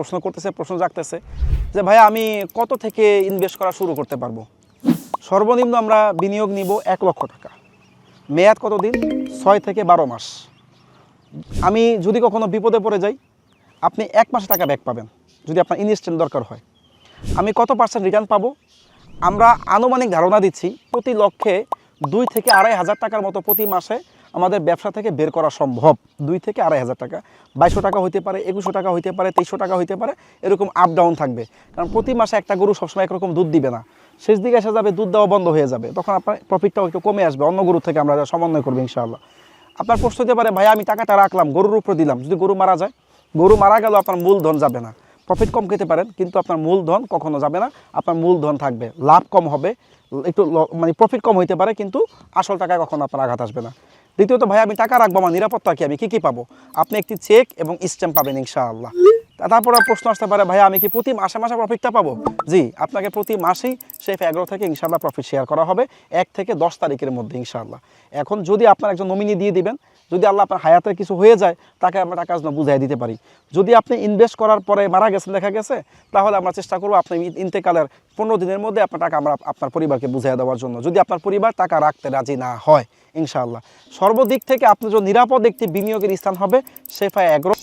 প্রশ্ন করতেছে, প্রশ্ন জাগতেছে যে ভাই আমি কত থেকে ইনভেস্ট করা শুরু করতে পারবো। সর্বনিম্ন আমরা বিনিয়োগ নিব 1 লক্ষ টাকা। মেয়াদ কতদিন? 6 থেকে 12 মাস। আমি যদি কখনো বিপদে পড়ে যাই, আপনি 1 মাসে টাকা ব্যাক পাবেন যদি আপনার ইনস্ট্যান্ট দরকার হয়। আমি কত পার্সেন্ট রিটার্ন পাবো? আমরা আনুমানিক ধারণা দিচ্ছি প্রতি লক্ষে 2 থেকে 2,500 টাকার মতো প্রতি মাসে আমাদের ব্যবসা থেকে বের করা সম্ভব। 2 থেকে 2,500 টাকা, 2,200 টাকা হইতে পারে, 2,100 টাকা হইতে পারে, 2,300 টাকা হইতে পারে, এরকম আপ ডাউন থাকবে। কারণ প্রতি মাসে একটা গরু সবসময় একরকম দুধ দিবে না, শেষ দিকে এসে যাবে দুধ দেওয়া বন্ধ হয়ে যাবে, তখন আপনার প্রফিটটাও একটু কমে আসবে। অন্য গরু থেকে আমরা সমন্বয় করবো ইনশাআল্লাহ। আপনার প্রশ্ন হতে পারে ভাই আমি টাকাটা রাখলাম, গরুর উপরে দিলাম, যদি গরু মারা যায়, গরু মারা গেল আপনার মূলধন যাবে না। প্রফিট কম খেতে পারেন কিন্তু আপনার মূলধন কখনো যাবে না, আপনার মূলধন থাকবে। লাভ কম হবে, একটু মানে প্রফিট কম হইতে পারে কিন্তু আসল টাকায় কখনো আপনার আঘাত আসবে না। দ্বিতীয়ত ভাই আমি টাকা রাখবো, আমার নিরাপত্তা কি, আমি কী পাবো? আপনি একটি চেক এবং স্ট্যাম্প পাবেন ইনশাআল্লাহ। তারপর প্রশ্ন আসতে পারে ভাই আমি কি প্রতি মাসে মাসে প্রফিটটা পাবো? জি, আপনাকে প্রতি মাসেই শেফ এগ্রো থেকে ইনশাআল্লাহ প্রফিট শেয়ার করা হবে 1 থেকে 10 তারিখের মধ্যে ইনশাআল্লাহ। এখন যদি আপনার একজন নমিনি দিয়ে দিবেন, যদি আল্লাহ আপনার হায়াতের কিছু হয়ে যায় তাকে আমরা টাকা বুঝাই দিতে পারি। যদি আপনি ইনভেস্ট করার পরে মারা গেছেন দেখা গেছে, তাহলে আমরা চেষ্টা করবো আপনি ইন্তেকালের 15 দিনের মধ্যে আপনার টাকা আমরা আপনার পরিবারকে বুঝিয়ে দেওয়ার জন্য, যদি আপনার পরিবার টাকা রাখতে রাজি না হয় ইনশাআল্লাহ। সর্বদিক থেকে আপনার জন্য নিরাপদ একটি বিনিয়োগের স্থান হবে শেফা এগ্রো।